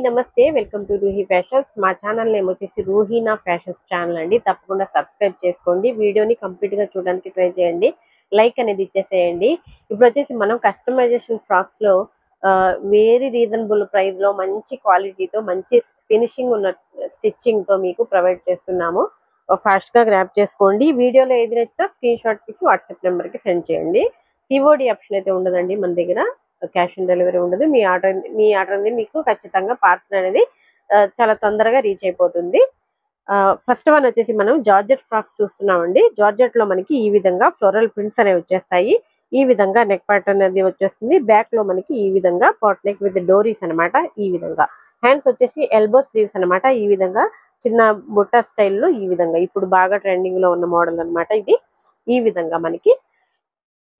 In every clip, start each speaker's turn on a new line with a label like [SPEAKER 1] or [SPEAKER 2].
[SPEAKER 1] నమస్తే welcome to Ruhi fashions. మా channel name వచ్చేసి రూహీనా ఫ్యాషన్స్ ఛానల్ అండి. తప్పకుండా సబ్స్క్రైబ్ చేసుకోండి. వీడియోని కంప్లీట్ గా చూడడానికి ట్రై చేయండి. లైక్ అనేది ఇచ్చేసేయండి. ఇప్పుడు వచ్చేసి మనం కస్టమైజేషన్ ఫ్రాక్స్ లో వెరీ రీజనబుల్ ప్రైస్ లో మంచి క్వాలిటీతో మంచి ఫినిషింగ్ ఉన్న స్టిచ్చింగ్ తో మీకు ప్రొవైడ్ చేస్తున్నాము. ఫాస్ట్ గా గ్రాప్ చేసుకోండి. వీడియోలో ఏది నచ్చినా స్క్రీన్ షాట్ తీసి వాట్సాప్ నెంబర్ కి సెండ్ చేయండి. సిఓడి ఆప్షన్ అయితే ఉండదండి మన దగ్గర. క్యాష్ ఆన్ డెలివరీ ఉండదు. మీ ఆర్డర్ అనేది మీకు ఖచ్చితంగా పార్సల్ అనేది చాలా తొందరగా రీచ్ అయిపోతుంది. ఫస్ట్ వన్ వచ్చేసి మనం జార్జెట్ ఫ్రాక్స్ చూస్తున్నామండి. జార్జెట్ లో మనకి ఈ విధంగా ఫ్లోరల్ ప్రింట్స్ అనేవి వచ్చేస్తాయి. ఈ విధంగా నెక్ పార్ట్ అనేది వచ్చేస్తుంది. బ్యాక్ లో మనకి ఈ విధంగా పాట్ నెక్ విత్ డోరీస్ అనమాట. ఈ విధంగా హ్యాండ్స్ వచ్చేసి ఎల్బో స్లీవ్స్ అనమాట. ఈ విధంగా చిన్న బుట్ట స్టైల్లో ఈ విధంగా ఇప్పుడు బాగా ట్రెండింగ్ లో ఉన్న మోడల్ అనమాట ఇది. ఈ విధంగా మనకి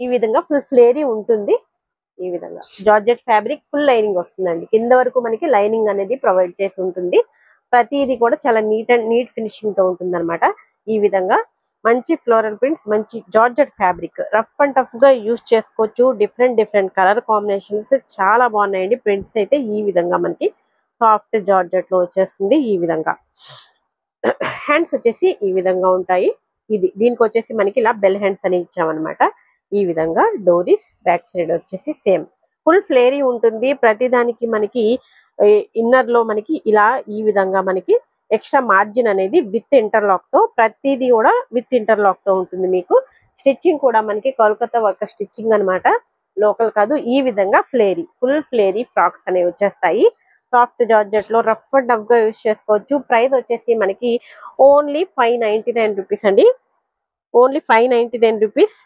[SPEAKER 1] ఈ విధంగా ఫుల్ ఫ్లేరీ ఉంటుంది. ఈ విధంగా జార్జెట్ ఫ్యాబ్రిక్ ఫుల్ లైనింగ్ వస్తుందండి. కింద వరకు మనకి లైనింగ్ అనేది ప్రొవైడ్ చేసి ఉంటుంది. ప్రతిది కూడా చాలా నీట్ ఫినిషింగ్ తో ఉంటుంది అనమాట. ఈ విధంగా మంచి ఫ్లోరల్ ప్రింట్స్, మంచి georgette fabric, rough and tough గా యూజ్ చేసుకోవచ్చు. డిఫరెంట్ కలర్ కాంబినేషన్స్ చాలా బాగున్నాయండి. ప్రింట్స్ అయితే ఈ విధంగా మనకి సాఫ్ట్ జార్జెట్ లో వచ్చేస్తుంది. ఈ విధంగా హ్యాండ్స్ వచ్చేసి ఈ విధంగా ఉంటాయి. దీనికి వచ్చేసి మనకి ఇలా బెల్ హ్యాండ్స్ అని ఇచ్చామన్నమాట. ఈ విధంగా డోరీస్, బ్యాక్ సైడ్ వచ్చేసి సేమ్ ఫుల్ ఫ్లేరీ ఉంటుంది. ప్రతి దానికి మనకి ఇన్నర్ లో మనకి ఇలా ఈ విధంగా మనకి ఎక్స్ట్రా మార్జిన్ అనేది విత్ ఇంటర్లాక్ తో, ప్రతిదీ కూడా విత్ ఇంటర్లాక్ తో ఉంటుంది. మీకు స్టిచ్చింగ్ కూడా మనకి కోల్కతా వర్క్ స్టిచ్చింగ్ అనమాట, లోకల్ కాదు. ఈ విధంగా ఫుల్ ఫ్లేరీ ఫ్రాక్స్ అనేవి వచ్చేస్తాయి. సాఫ్ట్ జార్జెట్ లో రఫ్ అండ్ టఫ్ గా యూజ్ చేసుకోవచ్చు. ప్రైస్ వచ్చేసి మనకి ఓన్లీ 599 రూపీస్ అండి. Only 599 rupees.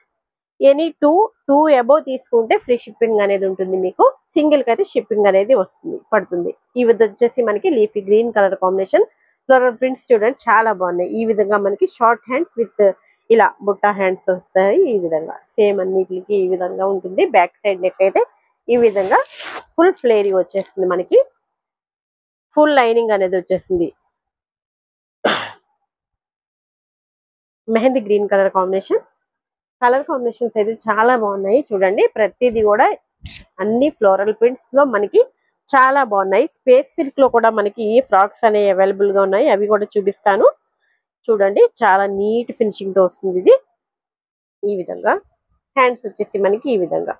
[SPEAKER 1] Any two above తీసుకుంటే ఫ్రీ షిప్పింగ్ అనేది ఉంటుంది. మీకు సింగిల్ కి అయితే షిప్పింగ్ అనేది పడుతుంది. ఈ విధంగా వచ్చేసి మనకి leafy green colour combination floral prints చూడండి చాలా బాగున్నాయి. ఈ విధంగా మనకి షార్ట్ హ్యాండ్స్ విత్ ఇలా బుట్టా హ్యాండ్స్ వస్తాయి. ఈ విధంగా సేమ్ అన్నిటికి ఈ విధంగా ఉంటుంది. బ్యాక్ సైడ్ నెక్ అయితే ఈ విధంగా ఫుల్ ఫ్లేరీ వచ్చేస్తుంది. మనకి ఫుల్ లైనింగ్ అనేది వచ్చేస్తుంది. మెహందీ గ్రీన్ కలర్ కాంబినేషన్స్ అయితే చాలా బాగున్నాయి. చూడండి ప్రతిదీ కూడా అన్ని ఫ్లోరల్ ప్రింట్స్ లో మనకి చాలా బాగున్నాయి. స్పేస్ సిల్క్ లో కూడా మనకి ఫ్రాక్స్ అనేవి అవైలబుల్ గా ఉన్నాయి. అవి కూడా చూపిస్తాను. చూడండి చాలా నీట్ ఫినిషింగ్ తో వస్తుంది ఇది. ఈ విధంగా హ్యాండ్స్ వచ్చేసి మనకి ఈ విధంగా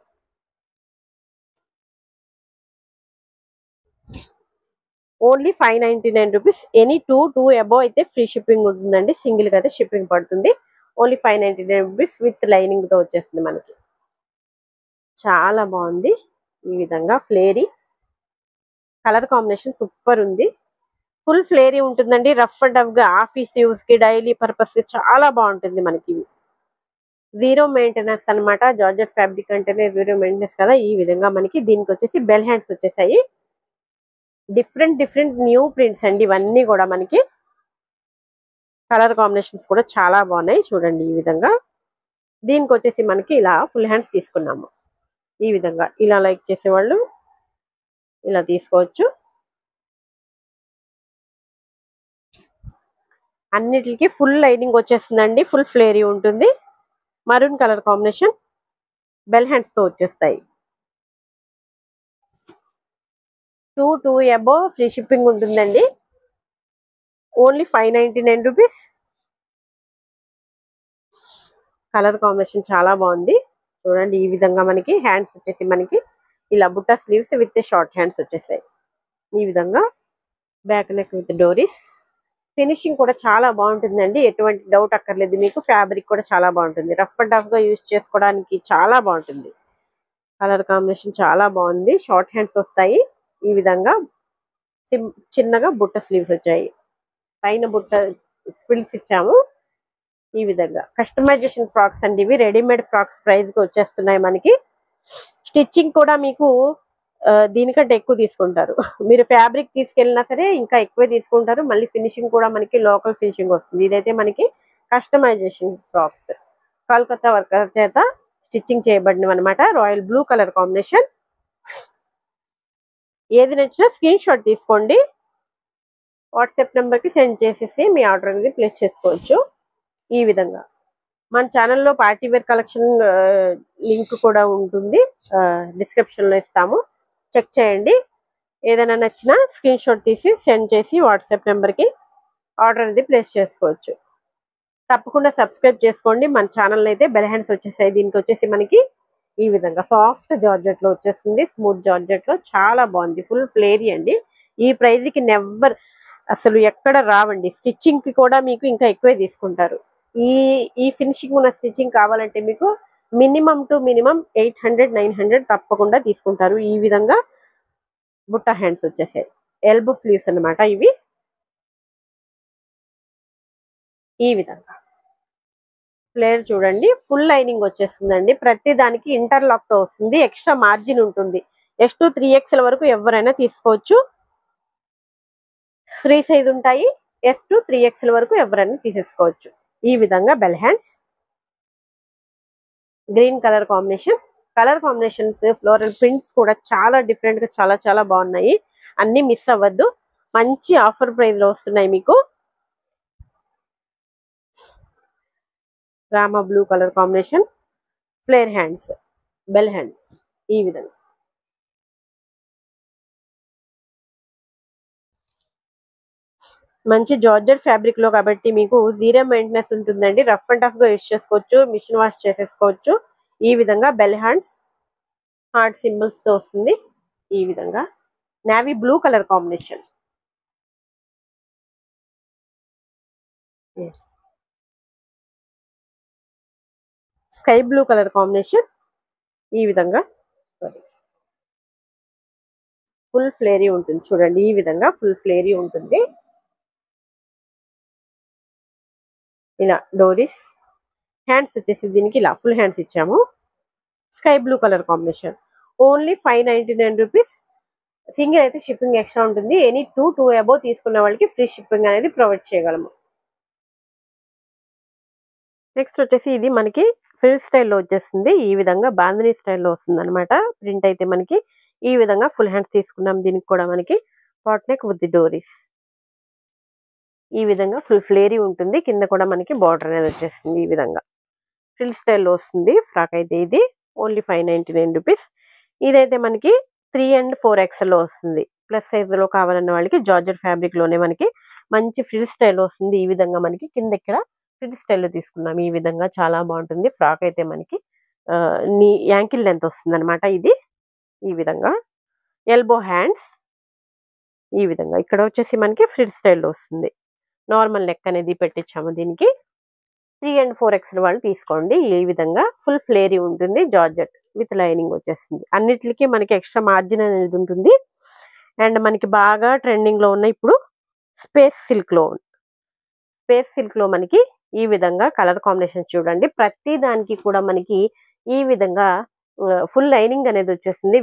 [SPEAKER 1] only 599 rupees. Any two above అయితే ఫ్రీ షిప్పింగ్ ఉంటుందండి. సింగిల్ కి అయితే షిప్పింగ్ పడుతుంది. ఓన్లీ 599 రూపీస్ విత్ లైనింగ్ తో వచ్చేస్తుంది మనకి. చాలా బాగుంది. ఈ విధంగా ఫ్లేరీ కలర్ కాంబినేషన్ సూపర్ ఉంది. ఫుల్ ఫ్లేరీ ఉంటుందండి. రఫ్ అండ్ టఫ్ గా ఆఫీస్ యూస్ కి, డైలీ పర్పస్ కి చాలా బాగుంటుంది మనకి. జీరో మెయింటెనెన్స్ అనమాట. జార్జెట్ ఫ్యాబ్రిక్ అంటేనే జీరో మెయింటెనెన్స్ కదా. ఈ విధంగా మనకి దీనికి వచ్చేసి బెల్ హ్యాండ్స్ వచ్చేసాయి. డిఫరెంట్ న్యూ ప్రింట్స్ అండి ఇవన్నీ కూడా. మనకి కలర్ కాంబినేషన్స్ కూడా చాలా బాగున్నాయి. చూడండి ఈ విధంగా దీనికి వచ్చేసి మనకి ఇలా ఫుల్ హ్యాండ్స్ తీసుకున్నాము. ఈ విధంగా ఇలా లైక్ చేసేవాళ్ళు ఇలా తీసుకోవచ్చు. అన్నిటికి ఫుల్ లైనింగ్ వచ్చేస్తుందండి. ఫుల్ ఫ్లేరీ ఉంటుంది. Maroon colour combination bell hands తో వచ్చేస్తాయి. టూ అబోవ్ ఫ్రీ షిప్పింగ్ ఉంటుందండి. Only 599 rupees. కలర్ కాంబినేషన్ చాలా బాగుంది. చూడండి ఈ విధంగా మనకి హ్యాండ్స్ వచ్చేసి మనకి ఇలా Butta sleeves with short hands వచ్చేసాయి. ఈ విధంగా బ్యాక్ నెక్ విత్ డోరీస్. ఫినిషింగ్ కూడా చాలా బాగుంటుందండి. ఎటువంటి డౌట్ అక్కర్లేదు మీకు. ఫ్యాబ్రిక్ కూడా చాలా బాగుంటుంది. రఫ్ అండ్ టఫ్ గా యూజ్ చేసుకోవడానికి చాలా బాగుంటుంది. కలర్ కాంబినేషన్ చాలా బాగుంది. షార్ట్ హ్యాండ్స్ వస్తాయి. ఈ విధంగా చిన్నగా బుట్ట స్లీవ్స్ వచ్చాయి. పైన బుట్ట ఫ్రిల్స్ ఇచ్చాము. ఈ విధంగా కస్టమైజేషన్ ఫ్రాక్స్ అండి ఇవి. రెడీమేడ్ ఫ్రాక్స్ ప్రైస్ కి వచ్చేస్తున్నాయి మనకి. స్టిచ్చింగ్ కూడా మీకు దీనికంటే ఎక్కువ తీసుకుంటారు. మీరు ఫ్యాబ్రిక్ తీసుకెళ్ళినా సరే ఇంకా ఎక్కువే తీసుకుంటారు. మళ్ళీ ఫినిషింగ్ కూడా మనకి లోకల్ ఫినిషింగ్ వస్తుంది. ఇదైతే మనకి కస్టమైజేషన్ ఫ్రాక్స్ కోల్కతా వర్కర్ చేత స్టిచ్చింగ్ చేయబడినవి అనమాట. Royal blue colour combination. ఏది నచ్చినా స్క్రీన్ షాట్ తీసుకోండి. వాట్సాప్ నెంబర్ కి సెండ్ చేసేసి మీ ఆర్డర్ అనేది ప్లేస్ చేసుకోవచ్చు. ఈ విధంగా మన ఛానల్లో పార్టీ వేర్ కలెక్షన్ లింక్ కూడా ఉంటుంది. డిస్క్రిప్షన్ లో ఇస్తాము, చెక్ చేయండి. ఏదైనా నచ్చినా స్క్రీన్ షాట్ తీసి సెండ్ చేసి వాట్సాప్ నెంబర్కి ఆర్డర్ అనేది ప్లేస్ చేసుకోవచ్చు. తప్పకుండా సబ్స్క్రైబ్ చేసుకోండి. మన ఛానల్ అయితే బెల్ హ్యాండ్స్ వచ్చేసాయి. దీనికి వచ్చేసి మనకి ఈ విధంగా సాఫ్ట్ జార్జెట్ లో వచ్చేస్తుంది, స్మూత్ జార్జెట్ లో చాలా బాగుంది. ఫుల్ ఫ్లేరీ అండి. ఈ ప్రైజ్ కి నెవర్ అసలు ఎక్కడ రావండి. స్టిచ్చింగ్ కి కూడా మీకు ఇంకా ఎక్కువే తీసుకుంటారు. ఈ ఈ ఫినిషింగ్ ఉన్న స్టిచ్చింగ్ కావాలంటే మీకు మినిమం టు మినిమం 800-900 తప్పకుండా తీసుకుంటారు. ఈ విధంగా బుట్ట హ్యాండ్స్ వచ్చేసాయి. ఎల్బో స్లీవ్స్ అన్నమాట ఇవి. ఈ విధంగా ఫ్లేర్ చూడండి, ఫుల్ లైనింగ్ వచ్చేస్తుందండి. ప్రతి దానికి ఇంటర్లాక్ తో వస్తుంది. ఎక్స్ట్రా మార్జిన్ ఉంటుంది. S2 3XL వరకు ఎవరైనా తీసుకోవచ్చు. ఫ్రీ సైజ్ ఉంటాయి. S2 3XL వరకు ఎవరైనా తీసేసుకోవచ్చు. ఈ విధంగా bell hands, green colour combination. Colour combinations, floral prints కూడా చాలా డిఫరెంట్ గా చాలా చాలా బాగున్నాయి. అన్ని మిస్ అవ్వద్దు. మంచి ఆఫర్ ప్రైస్ లో వస్తున్నాయి మీకు. Rama blue colour combination, flare hands, bell hands. ఈ విధంగా మంచి జార్జెట్ ఫ్యాబ్రిక్ లో కాబట్టి మీకు జీరో మెయింటెనెన్స్ ఉంటుందండి. రఫ్ అండ్ టఫ్ గా యూస్ చేసుకోవచ్చు, మిషన్ వాష్ చేసేసుకోవచ్చు. ఈ విధంగా బెల్ హ్యాండ్స్ హార్ట్ సింబల్స్ తో వస్తుంది. ఈ విధంగా navy blue colour combination, sky blue colour combination. ఈ విధంగా ఫుల్ ఫ్లేరీ ఉంటుంది చూడండి. ఈ విధంగా ఫుల్ ఫ్లేరీ ఉంటుంది. ఇలా డోరీస్ హ్యాండ్స్ వచ్చేసి దీనికి ఇలా ఫుల్ హ్యాండ్స్ ఇచ్చాము. Sky blue colour combination. Only 599 rupees. Single అయితే షిప్పింగ్ ఎక్స్ట్రా ఉంటుంది. ఎనీ 2 అబోవ్ తీసుకున్న వాళ్ళకి ఫ్రీ షిప్పింగ్ అనేది ప్రొవైడ్ చేయగలము. నెక్స్ట్ వచ్చేసి ఇది మనకి ఫ్రిల్ స్టైల్లో వచ్చేస్తుంది. ఈ విధంగా బాందినీ స్టైల్లో వస్తుంది అనమాట. ప్రింట్ అయితే మనకి ఈ విధంగా ఫుల్ హ్యాండ్స్ తీసుకున్నాం. దీనికి కూడా మనకి పాట్ నెక్ విత్ డోరీస్. ఈ విధంగా ఫుల్ ఫ్లేరీ ఉంటుంది. కింద కూడా మనకి బార్డర్ అనేది వచ్చేస్తుంది. ఈ విధంగా ఫ్రిల్ స్టైల్లో వస్తుంది ఫ్రాక్ అయితే. ఇది ఓన్లీ 599 రూపీస్. ఇదైతే మనకి 3 and 4XL లో వస్తుంది. ప్లస్ సైజ్ లో కావాలన్న వాళ్ళకి జార్జెట్ ఫ్యాబ్రిక్ లోనే మనకి మంచి ఫ్రిల్ స్టైల్ వస్తుంది. ఈ విధంగా మనకి కింద ఇక్కడ ఫ్రిల్ స్టైల్లో తీసుకున్నాం. ఈ విధంగా చాలా బాగుంటుంది. ఫ్రాక్ అయితే మనకి యాంకిల్ లెంత్ వస్తుంది అనమాట. ఇది ఈ విధంగా ఎల్బో హ్యాండ్స్. ఈ విధంగా ఇక్కడ వచ్చేసి మనకి ఫ్రిల్ స్టైల్లో వస్తుంది. నార్మల్ నెక్ అనేది పెట్టించాము దీనికి. 3 and 4XL వాళ్ళు తీసుకోండి. ఈ విధంగా ఫుల్ ఫ్లేరీ ఉంటుంది. జార్జెట్ విత్ లైనింగ్ వచ్చేస్తుంది. అన్నిటికీ మనకి ఎక్స్ట్రా మార్జిన్ అనేది ఉంటుంది. అండ్ మనకి బాగా ట్రెండింగ్ లో ఉన్న ఇప్పుడు స్పేస్ సిల్క్ లో మనకి ఈ విధంగా కలర్ కాంబినేషన్ చూడండి. ప్రతి దానికి కూడా మనకి ఈ విధంగా ఫుల్ లైనింగ్ అనేది వచ్చేస్తుంది.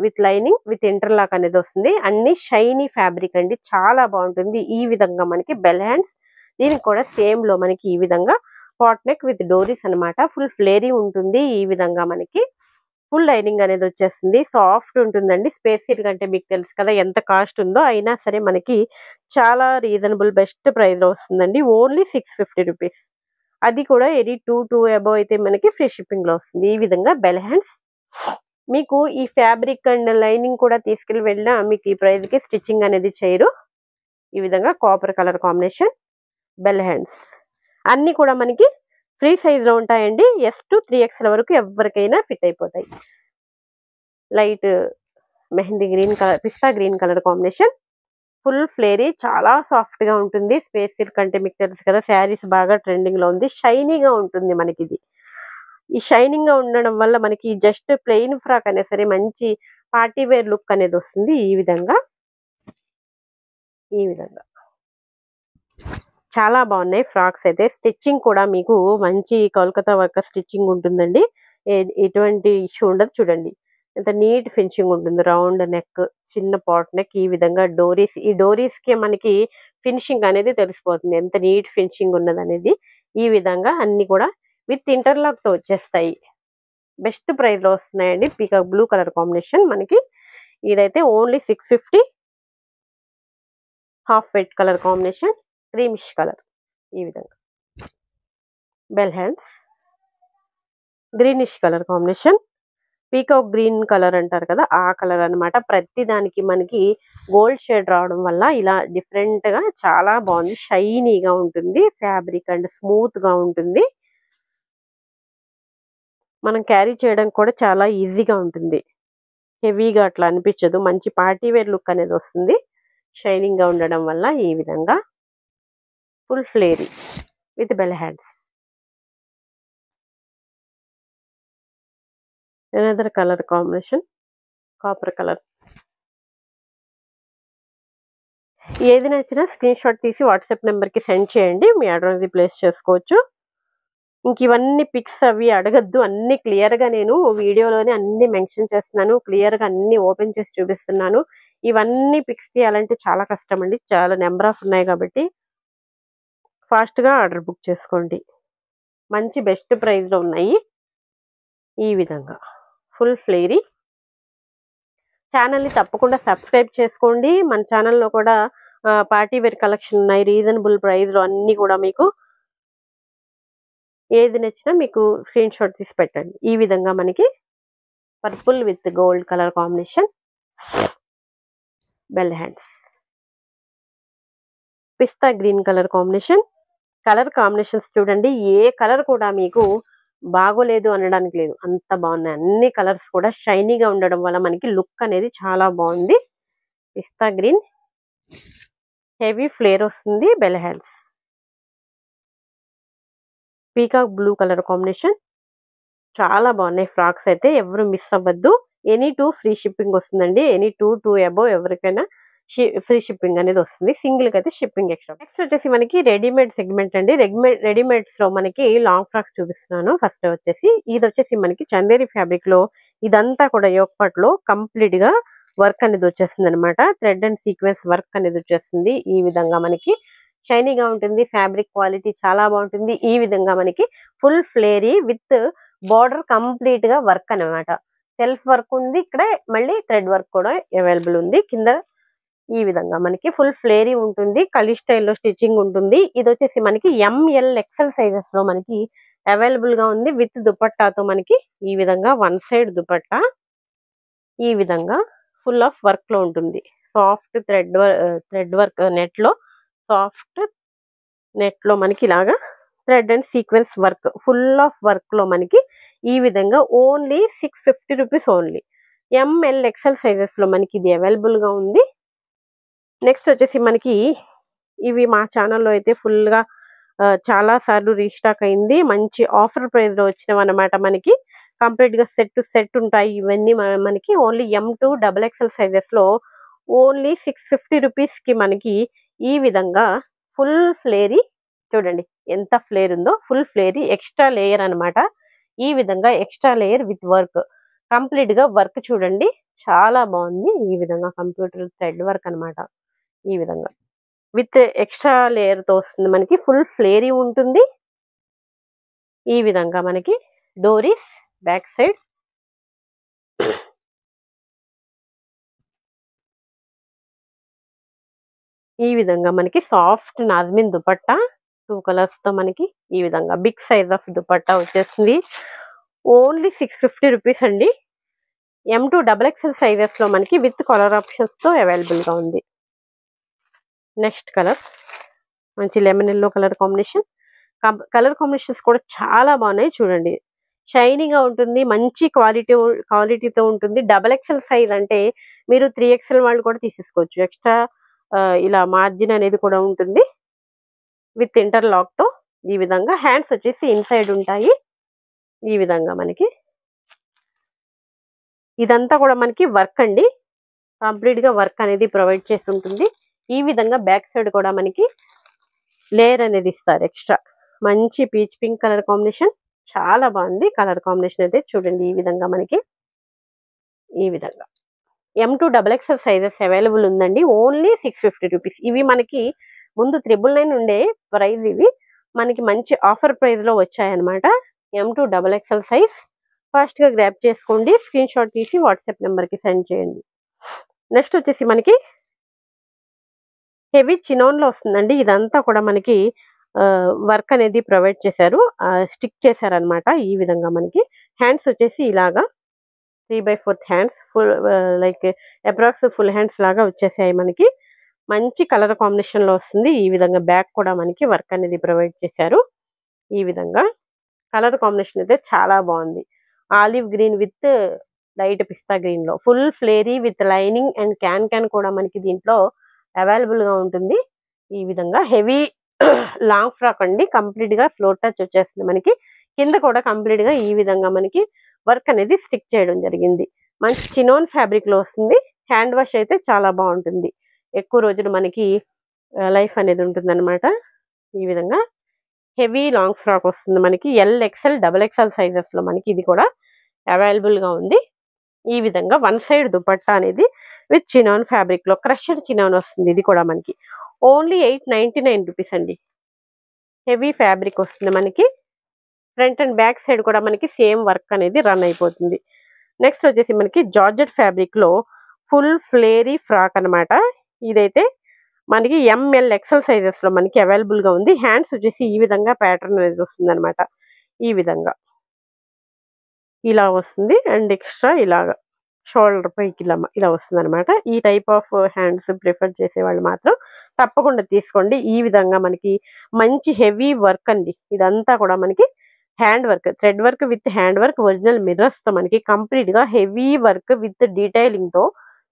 [SPEAKER 1] విత్ లైనింగ్ విత్ ఇంటర్లాక్ అనేది వస్తుంది. అన్ని షైనీ ఫ్యాబ్రిక్ అండి, చాలా బాగుంటుంది. ఈ విధంగా మనకి బెల్ హ్యాండ్స్. దీనికి కూడా సేమ్ లో మనకి ఈ విధంగా పాట్ నెక్ విత్ డోరీస్ అనమాట. ఫుల్ ఫ్లేరీ ఉంటుంది. ఈ విధంగా మనకి ఫుల్ లైనింగ్ అనేది వచ్చేస్తుంది. సాఫ్ట్ ఉంటుందండి. స్పేస్ సిల్క్ అంటే మీకు తెలుసు కదా ఎంత కాస్ట్ ఉందో. అయినా సరే మనకి చాలా రీజనబుల్ బెస్ట్ ప్రైస్ లో వస్తుందండి. Only 650 rupees. అది కూడా ఎనీ 2 అబోవ్ అయితే మనకి ఫ్రీ షిప్పింగ్ లో వస్తుంది. ఈ విధంగా బెల్ హ్యాండ్స్. మీకు ఈ ఫ్యాబ్రిక్ అండ్ లైనింగ్ కూడా తీసుకెళ్ళి వెళ్ళినా మీకు ఈ ప్రైస్ కి స్టిచ్చింగ్ అనేది చేయరు. ఈ విధంగా copper colour combination, bell hands. అన్ని కూడా మనకి ఫ్రీ సైజ్ లో ఉంటాయండి. S2 3XL వరకు ఎవరికైనా ఫిట్ అయిపోతాయి. Light mehndi green colour, pista green colour combination. Full flary, చాలా సాఫ్ట్ గా ఉంటుంది. స్పేస్ సిల్క్ అంటే మీకు తెలుసు కదా, శారీస్ బాగా ట్రెండింగ్ లో ఉంది. షైనీగా ఉంటుంది మనకి ఇది. ఈ షైనింగ్ గా ఉండడం వల్ల మనకి జస్ట్ ప్లెయిన్ ఫ్రాక్ అయినా సరే మంచి పార్టీ వేర్ లుక్ అనేది వస్తుంది. ఈ విధంగా చాలా బాగున్నాయి ఫ్రాక్స్ అయితే. స్టిచ్చింగ్ కూడా మీకు మంచి కోల్కతా వర్క్ స్టిచ్చింగ్ ఉంటుందండి. ఎటువంటి ఇష్యూ ఉండదు. చూడండి ఎంత నీట్ ఫినిషింగ్ ఉంటుంది. రౌండ్ నెక్, చిన్న పాట్ నెక్. ఈ విధంగా డోరీస్. ఈ డోరీస్ కి మనకి ఫినిషింగ్ అనేది తెలిసిపోతుంది ఎంత నీట్ ఫినిషింగ్ ఉన్నది అనేది. ఈ విధంగా అన్ని కూడా విత్ ఇంటర్లాక్ తో వచ్చేస్తాయి. బెస్ట్ ప్రైస్ లో వస్తున్నాయండి. పీకాక్ బ్లూ కలర్ కాంబినేషన్ మనకి. ఇదైతే only 650. Half white colour combination, creamish colour. ఈ విధంగా bell hands, greenish colour combination, peacock green colour అంటారు కదా, ఆ కలర్ అన్నమాట. ప్రతి దానికి మనకి గోల్డ్ షేడ్ రావడం వల్ల ఇలా డిఫరెంట్ గా చాలా బాగుంది. షైనీగా ఉంటుంది ఫ్యాబ్రిక్ అండ్ స్మూత్ గా ఉంటుంది. మనం క్యారీ చేయడానికి కూడా చాలా ఈజీగా ఉంటుంది. హెవీగా అట్లా అనిపించదు. మంచి పార్టీ వేర్ లుక్ అనేది వస్తుంది షైనింగ్ గా ఉండడం వల్ల. ఈ విధంగా full flary with bell hands. Another colour combination copper colour. ఏది నచ్చినా స్క్రీన్ షాట్ తీసి వాట్సాప్ నెంబర్ కి సెండ్ చేయండి. మీ ఆర్డర్ అనేది ప్లేస్ చేసుకోవచ్చు. ఇంక ఇవన్నీ పిక్స్ అవి అడగద్దు, అన్ని క్లియర్ గా నేను వీడియోలోనే అన్ని మెన్షన్ చేస్తున్నాను. క్లియర్ గా అన్ని ఓపెన్ చేసి చూపిస్తున్నాను. ఇవన్నీ పిక్స్ తీయాలంటే చాలా కష్టం అండి, చాలా నెంబర్ ఆఫ్ ఉన్నాయి కాబట్టి ఫాస్ట్ గా ఆర్డర్ బుక్ చేసుకోండి. మంచి బెస్ట్ ప్రైస్ లో ఉన్నాయి. ఈ విధంగా ఫుల్ ఫ్లేరీ. ఛానల్ ని తప్పకుండా సబ్స్క్రైబ్ చేసుకోండి. మన ఛానల్లో కూడా పార్టీ వేర్ కలెక్షన్ ఉన్నాయి రీజనబుల్ ప్రైస్ లో అన్ని కూడా. మీకు ఏది నచ్చినా మీకు స్క్రీన్ షాట్ తీసి పెట్టండి. ఈ విధంగా మనకి purple with gold colour combination, bell hands, pista green colour combination. Colour combinations చూడండి, ఏ కలర్ కూడా మీకు బాగోలేదు అనడానికి లేదు, అంత బాగున్నాయి. అన్ని కలర్స్ కూడా షైనీగా ఉండడం వల్ల మనకి లుక్ అనేది చాలా బాగుంది. పిస్తా గ్రీన్, హెవీ ఫ్లేర్ వస్తుంది, bell hands, peacock blue colour combination. చాలా బాగున్నాయి ఫ్రాక్స్ అయితే, ఎవరు మిస్ అవ్వద్దు. ఎనీ 2 ఫ్రీ షిప్పింగ్ వస్తుందండి. ఎనీ 2 అబోవ్ ఎవరికైనా ఫ్రీ షిప్పింగ్ అనేది వస్తుంది. సింగిల్ కి అయితే షిప్పింగ్ ఎక్స్ట్రా. నెక్స్ట్ వచ్చేసి మనకి రెడీమేడ్ సెగ్మెంట్ అండి. రెడీమేడ్స్ లో మనకి లాంగ్ ఫ్రాక్స్ చూపిస్తున్నాను. ఫస్ట్ వచ్చేసి ఇది వచ్చేసి మనకి చందేరి ఫ్యాబ్రిక్ లో ఇదంతా కూడా యోగపాట్ లో కంప్లీట్ గా వర్క్ అనేది వచ్చేస్తుంది అనమాట. థ్రెడ్ అండ్ సీక్వెన్స్ వర్క్ అనేది వచ్చేస్తుంది. ఈ విధంగా మనకి షైనీగా ఉంటుంది. ఫ్యాబ్రిక్ క్వాలిటీ చాలా బాగుంటుంది. ఈ విధంగా మనకి full flary with border complete గా వర్క్ అనమాట. సెల్ఫ్ వర్క్ ఉంది, ఇక్కడ మళ్ళీ థ్రెడ్ వర్క్ కూడా అవైలబుల్ ఉంది. కింద ఈ విధంగా మనకి ఫుల్ ఫ్లేరీ ఉంటుంది. కలీ స్టైల్లో స్టిచ్చింగ్ ఉంటుంది. ఇది వచ్చేసి మనకి ML XL సైజెస్ లో మనకి అవైలబుల్ గా ఉంది. విత్ దుపట్టాతో మనకి ఈ విధంగా వన్ సైడ్ దుపట్టా ఈ విధంగా ఫుల్ ఆఫ్ వర్క్ లో ఉంటుంది. సాఫ్ట్ థ్రెడ్ వర్క్ నెట్ లో, సాఫ్ట్ నెట్ లో మనకి ఇలాగా thread and sequence work full of work లో మనకి ఈ విధంగా only 650 rupees only. ML XL sizes లో మనకి ఇది అవైలబుల్ గా ఉంది. నెక్స్ట్ వచ్చేసి మనకి ఇవి మా ఛానల్లో అయితే ఫుల్ గా చాలా సార్లు రీస్టాక్ అయింది. మంచి ఆఫర్ ప్రైస్ లో వచ్చినవి అనమాట. మనకి కంప్లీట్ గా సెట్ టు సెట్ ఉంటాయి ఇవన్నీ. మనకి ఓన్లీ M2 XXL సైజెస్ లో ఓన్లీ 650 రూపీస్ కి మనకి ఈ విధంగా ఫుల్ ఫ్లేరీ చూడండి ఎంత ఫ్లేర్ ఉందో. ఫుల్ ఫ్లేరీ ఎక్స్ట్రా లేయర్ అనమాట. ఈ విధంగా extra layer with work complete గా వర్క్ చూడండి చాలా బాగుంది. ఈ విధంగా కంప్యూటర్ థ్రెడ్ వర్క్ అనమాట. ఈ విధంగా విత్ ఎక్స్ట్రా లేయర్ తో వస్తుంది. మనకి ఫుల్ ఫ్లేరీ ఉంటుంది. ఈ విధంగా మనకి డోరీస్ బ్యాక్ సైడ్, ఈ విధంగా మనకి సాఫ్ట్ నాజ్మిన్ దుపట్టా 2 కలర్స్ తో మనకి ఈ విధంగా బిగ్ సైజ్ ఆఫ్ దుపట్టా వచ్చేస్తుంది. ఓన్లీ 650 రూపీస్ అండి. M2 XXL సైజెస్ లో మనకి విత్ కలర్ ఆప్షన్స్ తో అవైలబుల్ గా ఉంది. నెక్స్ట్ కలర్ మంచి lemon yellow colour combination. Colour combinations కూడా చాలా బాగున్నాయి చూడండి. షైనీగా ఉంటుంది, మంచి క్వాలిటీతో ఉంటుంది. XXL సైజ్ అంటే మీరు 3XL వాళ్ళు కూడా తీసేసుకోవచ్చు. ఎక్స్ట్రా ఇలా మార్జిన్ అనేది కూడా ఉంటుంది విత్ ఇంటర్లాక్ తో. ఈ విధంగా హ్యాండ్స్ వచ్చేసి ఇన్సైడ్ ఉంటాయి. ఈ విధంగా మనకి ఇదంతా కూడా మనకి వర్క్ అండి. కంప్లీట్ గా వర్క్ అనేది ప్రొవైడ్ చేసి ఉంటుంది. ఈ విధంగా బ్యాక్ సైడ్ కూడా మనకి లేయర్ అనేది ఇస్తారు ఎక్స్ట్రా. మంచి పీచ్ పింక్ కలర్ కాంబినేషన్ చాలా బాగుంది. కలర్ కాంబినేషన్ అయితే చూడండి. ఈ విధంగా మనకి ఈ విధంగా M2 XXL సైజెస్ అవైలబుల్ ఉందండి. Only 650 rupees. ఇవి మనకి ముందు 999 ఉండే ప్రైస్, ఇవి మనకి మంచి ఆఫర్ ప్రైస్ లో వచ్చాయన్నమాట. M2 XXL సైజ్ ఫాస్ట్ గా గ్రాప్ చేసుకోండి. స్క్రీన్ షాట్ తీసి వాట్సాప్ నెంబర్ కి సెండ్ చేయండి. నెక్స్ట్ వచ్చేసి మనకి హెవీ చినోన్ లో వస్తుందండి. ఇదంతా కూడా మనకి వర్క్ అనేది ప్రొవైడ్ చేశారు, స్టిక్ చేశారనమాట. ఈ విధంగా మనకి హ్యాండ్స్ వచ్చేసి ఇలాగా 3/4 hands full like approx full hands లాగా వచ్చేసాయి మనకి. మంచి కలర్ కాంబినేషన్ లో వస్తుంది. ఈ విధంగా బ్యాక్ కూడా మనకి వర్క్ అనేది ప్రొవైడ్ చేశారు. ఈ విధంగా కలర్ కాంబినేషన్ అయితే చాలా బాగుంది. Olive green with light pista green లో full flary with lining and can కూడా మనకి దీంట్లో అవైలబుల్ గా ఉంటుంది. ఈ విధంగా హెవీ లాంగ్ ఫ్రాక్ అండి. కంప్లీట్ గా ఫ్లోర్ టచ్ వచ్చేస్తుంది మనకి. కింద కూడా కంప్లీట్ గా ఈ విధంగా మనకి వర్క్ అనేది స్టిక్ చేయడం జరిగింది. మంచి చినోన్ ఫ్యాబ్రిక్ లో వస్తుంది. హ్యాండ్ వాష్ అయితే చాలా బాగుంటుంది. ఎక్కువ రోజులు మనకి లైఫ్ అనేది ఉంటుంది అనమాట. ఈ విధంగా హెవీ లాంగ్ ఫ్రాక్ వస్తుంది మనకి. XL, XXL సైజెస్ లో మనకి ఇది కూడా అవైలబుల్ గా ఉంది. ఈ విధంగా వన్ సైడ్ దుపట్టా అనేది విత్ చినాన్ ఫ్యాబ్రిక్ లో క్రష్డ్ చినాన్ వస్తుంది. ఇది కూడా మనకి ఓన్లీ 899 రూపీస్ అండి. హెవీ ఫ్యాబ్రిక్ వస్తుంది మనకి. ఫ్రంట్ అండ్ బ్యాక్ సైడ్ కూడా మనకి సేమ్ వర్క్ అనేది రన్ అయిపోతుంది. నెక్స్ట్ వచ్చేసి మనకి జార్జెట్ ఫ్యాబ్రిక్ లో ఫుల్ ఫ్లేరీ ఫ్రాక్ అనమాట. ఇదైతే మనకి ML, XL సైజెస్ లో మనకి అవైలబుల్ గా ఉంది. హ్యాండ్స్ వచ్చేసి ఈ విధంగా ప్యాటర్న్ అనేది వస్తుంది అనమాట. ఈ విధంగా ఇలా వస్తుంది అండ్ ఎక్స్ట్రా ఇలాగా షోల్డర్ పైకి ఇలా వస్తుంది అనమాట. ఈ టైప్ ఆఫ్ హ్యాండ్స్ ప్రిఫర్ చేసే వాళ్ళు మాత్రం తప్పకుండా తీసుకోండి. ఈ విధంగా మనకి మంచి హెవీ వర్క్ అండి. ఇదంతా కూడా మనకి hand work, thread work with hand work, original mirrors తో మనకి కంప్లీట్ గా హెవీ వర్క్ విత్ డీటెయిలింగ్ తో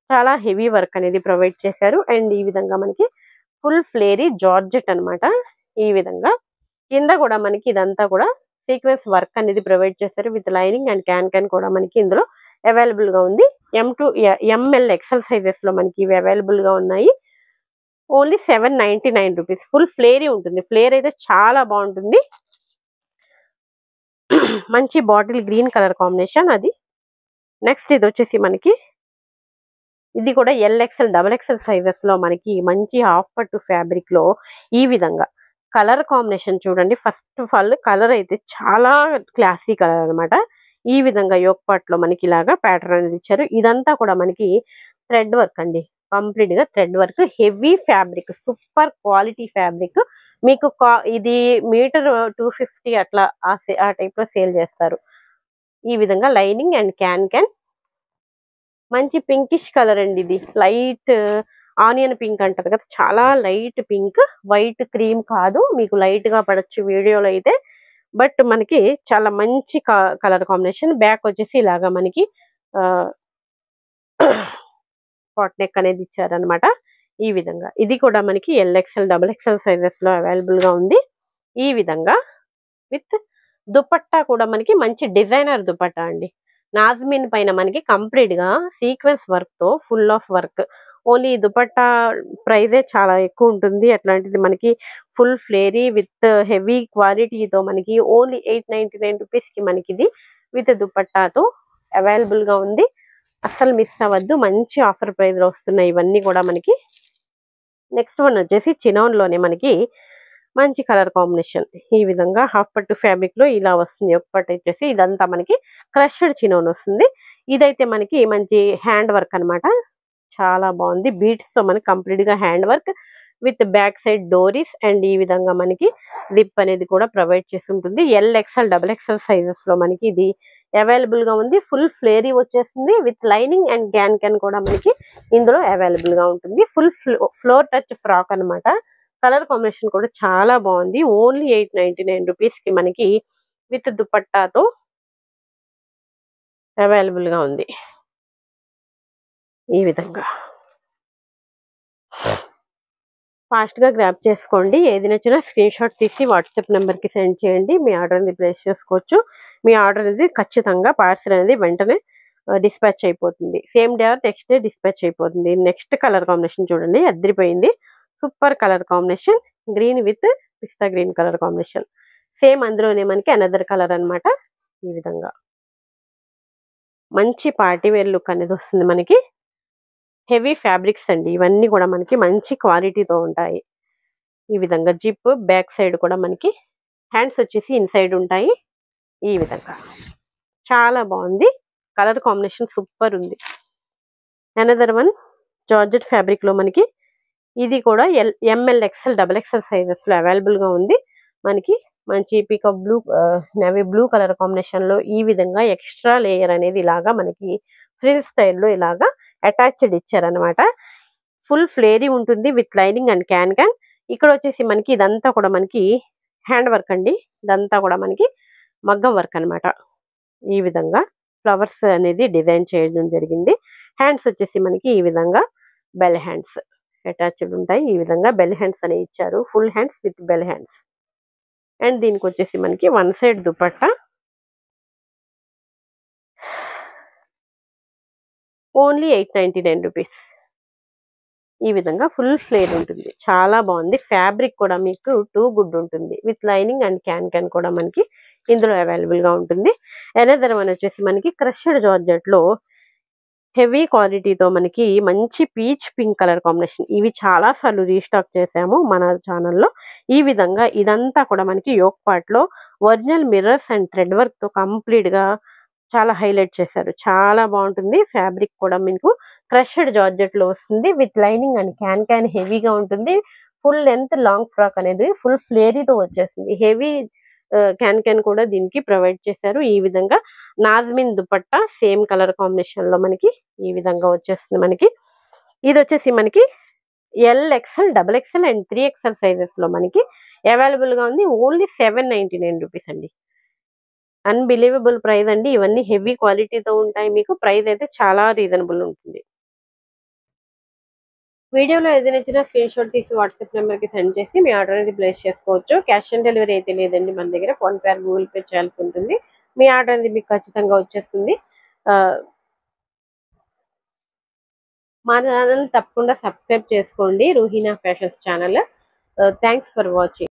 [SPEAKER 1] చాలా హెవీ వర్క్ అనేది ప్రొవైడ్ చేశారు. అండ్ ఈ విధంగా మనకి ఫుల్ ఫ్లేరీ జార్జెట్ అనమాట. ఈ విధంగా కింద కూడా మనకి ఇదంతా కూడా సీక్వెన్స్ వర్క్ అనేది ప్రొవైడ్ చేశారు విత్ లైనింగ్ అండ్ క్యాన్ కూడా మనకి ఇందులో అవైలబుల్ గా ఉంది. ML, XL సైజెస్ లో మనకి ఇవి అవైలబుల్ గా ఉన్నాయి. Only 799 rupees. ఫుల్ ఫ్లేరీ ఉంటుంది. ఫ్లేర్ అయితే చాలా బాగుంటుంది. మంచి బాటిల్ గ్రీన్ కలర్ కాంబినేషన్ అది. నెక్స్ట్ ఇది వచ్చేసి మనకి ఇది కూడా XL, XXL సైజెస్ లో మనకి మంచి హాఫ్ పట్టు ఫ్యాబ్రిక్ లో ఈ విధంగా కలర్ కాంబినేషన్ చూడండి. ఫస్ట్ ఆఫ్ ఆల్ కలర్ అయితే చాలా క్లాసీ కలర్ అనమాట. ఈ విధంగా యోక్ పార్ట్ లో మనకి ఇలాగా ప్యాటర్న్ అనేది ఇచ్చారు. ఇదంతా కూడా మనకి థ్రెడ్ వర్క్ అండి. కంప్లీట్ గా thread work, heavy fabric, super quality fabric. మీకు ఇది మీటర్ 250 అట్లా ఆ టైప్ లో సేల్ చేస్తారు. ఈ విధంగా లైనింగ్ అండ్ క్యాన్ మంచి పింకిష్ కలర్ అండి. ఇది లైట్ ఆనియన్ పింక్ అంటారు కదా, చాలా లైట్ పింక్. వైట్ క్రీమ్ కాదు, మీకు లైట్ గా పడచ్చు వీడియోలో అయితే. బట్ మనకి చాలా మంచి కలర్ కాంబినేషన్. బ్యాక్ వచ్చేసి ఇలాగా మనకి పాట్ నెక్ అనేది ఇచ్చారనమాట. ఈ విధంగా ఇది కూడా మనకి LXL, XXL సైజెస్ లో అవైలబుల్ గా ఉంది. ఈ విధంగా విత్ దుపట్టా కూడా మనకి మంచి డిజైనర్ దుపట్టా అండి. నాజ్మిన్ పైన మనకి కంప్లీట్ గా సీక్వెన్స్ వర్క్ తో full of work. Only dupatta ప్రైజే చాలా ఎక్కువ ఉంటుంది. అట్లాంటిది మనకి ఫుల్ ఫ్లేరీ విత్ హెవీ క్వాలిటీతో మనకి ఓన్లీ 899 రూపీస్ కి మనకి ఇది విత్ దుపట్టాతో అవైలబుల్ గా ఉంది. అస్సలు మిస్ అవ్వద్దు. మంచి ఆఫర్ ప్రైస్ లో వస్తున్నాయి ఇవన్నీ కూడా మనకి. నెక్స్ట్ వన్ వచ్చేసి చినాన్ లోనే మనకి మంచి కలర్ కాంబినేషన్. ఈ విధంగా హాఫ్ పట్టు ఫ్యాబ్రిక్ లో ఇలా వస్తుంది. ఒక పట్టు వచ్చేసి ఇదంతా మనకి క్రష్డ్ చినాన్ వస్తుంది. ఇదైతే మనకి మంచి హ్యాండ్ వర్క్ అనమాట. చాలా బాగుంది. బీట్స్ తో మనకి కంప్లీట్ గా hand work with back side doris and ఈ విధంగా మనకి జిప్ అనేది కూడా ప్రొవైడ్ చేసి ఉంటుంది. LXL, XXL సైజెస్ లో మనకి ఇది అవైలబుల్ గా ఉంది. ఫుల్ ఫ్లేరీ వచ్చేస్తుంది విత్ లైనింగ్ అండ్ క్యాన్ కూడా మనకి ఇందులో అవైలబుల్ గా ఉంటుంది. ఫుల్ ఫ్లోర్ టచ్ ఫ్రాక్ అనమాట. కలర్ కాంబినేషన్ కూడా చాలా బాగుంది. ఓన్లీ 899 రూపీస్ కి మనకి విత్ దుపట్టాతో అవైలబుల్ గా ఉంది. ఈ విధంగా ఫాస్ట్ గా గ్రాప్ చేసుకోండి. ఏది నచ్చినా స్క్రీన్ షాట్ తీసి వాట్సాప్ నెంబర్ కి సెండ్ చేయండి. మీ ఆర్డర్ అనేది ప్లేస్ చేసుకోవచ్చు. మీ ఆర్డర్ అనేది ఖచ్చితంగా పార్సల్ అనేది వెంటనే డిస్పాచ్ అయిపోతుంది. Same day or next day dispatch అయిపోతుంది. నెక్స్ట్ కలర్ కాంబినేషన్ చూడండి, అదిరిపోయింది. Super colour combination. Green with pista green colour combination. Same అందులోనే మనకి అనదర్ కలర్ అనమాట. ఈ విధంగా మంచి పార్టీ వేర్ లుక్ అనేది వస్తుంది మనకి. హెవీ ఫ్యాబ్రిక్స్ అండి ఇవన్నీ కూడా మనకి మంచి క్వాలిటీతో ఉంటాయి. ఈ విధంగా జిప్ బ్యాక్ సైడ్ కూడా మనకి హ్యాండ్స్ వచ్చేసి ఇన్సైడ్ ఉంటాయి. ఈ విధంగా చాలా బాగుంది. కలర్ కాంబినేషన్ సూపర్ ఉంది. అనదర్ వన్ జార్జెట్ ఫ్యాబ్రిక్ లో మనకి ఇది కూడా ML, XL, XXL సైజెస్ లో అవైలబుల్ గా ఉంది. మనకి మంచి peacock blue, navy blue colour combination లో ఈ విధంగా ఎక్స్ట్రా లేయర్ అనేది ఇలాగా మనకి ఫ్రిల్ స్టైల్లో ఇలాగా అటాచ్డ్ ఇచ్చారనమాట. ఫుల్ ఫ్లేరీ ఉంటుంది with lining and can can. ఇక్కడ వచ్చేసి మనకి ఇదంతా కూడా మనకి హ్యాండ్ వర్క్ అండి. ఇదంతా కూడా మనకి మగ్గం వర్క్ అనమాట. ఈ విధంగా ఫ్లవర్స్ అనేది డిజైన్ చేయడం జరిగింది. హ్యాండ్స్ వచ్చేసి మనకి ఈ విధంగా బెల్ హ్యాండ్స్ అటాచ్డ్ ఉంటాయి. ఈ విధంగా బెల్ హ్యాండ్స్ అనేవి ఇచ్చారు. Full hands with bell hands. And దీనికి వచ్చేసి మనకి one side dupatta only 899 rupees. ఈ విధంగా ఫుల్ ఫ్లేర్ ఉంటుంది. చాలా బాగుంది. ఫ్యాబ్రిక్ కూడా మీకు టూ గుడ్ ఉంటుంది. With lining and can can కూడా మనకి ఇందులో అవైలబుల్ గా ఉంటుంది. ఎనదర్ వన్ వచ్చేసి మనకి క్రష్డ్ జార్జెట్ లో హెవీ క్వాలిటీతో మనకి మంచి పీచ్ పింక్ కలర్ కాంబినేషన్. ఇవి చాలా సార్లు రీస్టాక్ చేసాము మన ఛానల్లో. ఈ విధంగా ఇదంతా కూడా మనకి యోక్ పార్ట్ లో original mirrors and thread work తో కంప్లీట్ గా చాలా హైలైట్ చేశారు. చాలా బాగుంటుంది. ఫ్యాబ్రిక్ కూడా మీకు క్రష్డ్ జార్జెట్ లో వస్తుంది. With lining and can can హెవీగా ఉంటుంది. ఫుల్ లెంత్ లాంగ్ ఫ్రాక్ అనేది ఫుల్ ఫ్లేరీతో వచ్చేస్తుంది. హెవీ క్యాన్ క్యాన్ కూడా దీనికి ప్రొవైడ్ చేశారు. ఈ విధంగా నాజ్మిన్ దుపట్టా సేమ్ కలర్ కాంబినేషన్ లో మనకి ఈ విధంగా వచ్చేస్తుంది. మనకి ఇది వచ్చేసి మనకి XL, XXL and 3XL sizes లో మనకి అవైలబుల్ గా ఉంది. ఓన్లీ 799 రూపీస్ అండి. అన్బిలీవబుల్ ప్రైస్ అండి. ఇవన్నీ హెవీ క్వాలిటీతో ఉంటాయి. మీకు ప్రైస్ అయితే చాలా రీజనబుల్ ఉంటుంది. వీడియోలో ఏదైనా నచ్చిన స్క్రీన్ షాట్ తీసి వాట్సాప్ నెంబర్ కి సెండ్ చేసి మీ ఆర్డర్ అనేది ప్లేస్ చేసుకోవచ్చు. క్యాష్ ఆన్ డెలివరీ అయితే లేదండి మన దగ్గర. ఫోన్ పే, గూగుల్ పే చేయాల్సి ఉంటుంది. మీ ఆర్డర్ అనేది మీకు ఖచ్చితంగా వచ్చేస్తుంది. మా ఛానల్ తప్పకుండా సబ్స్క్రైబ్ చేసుకోండి. Ruhina fashions channel. Thanks for watching.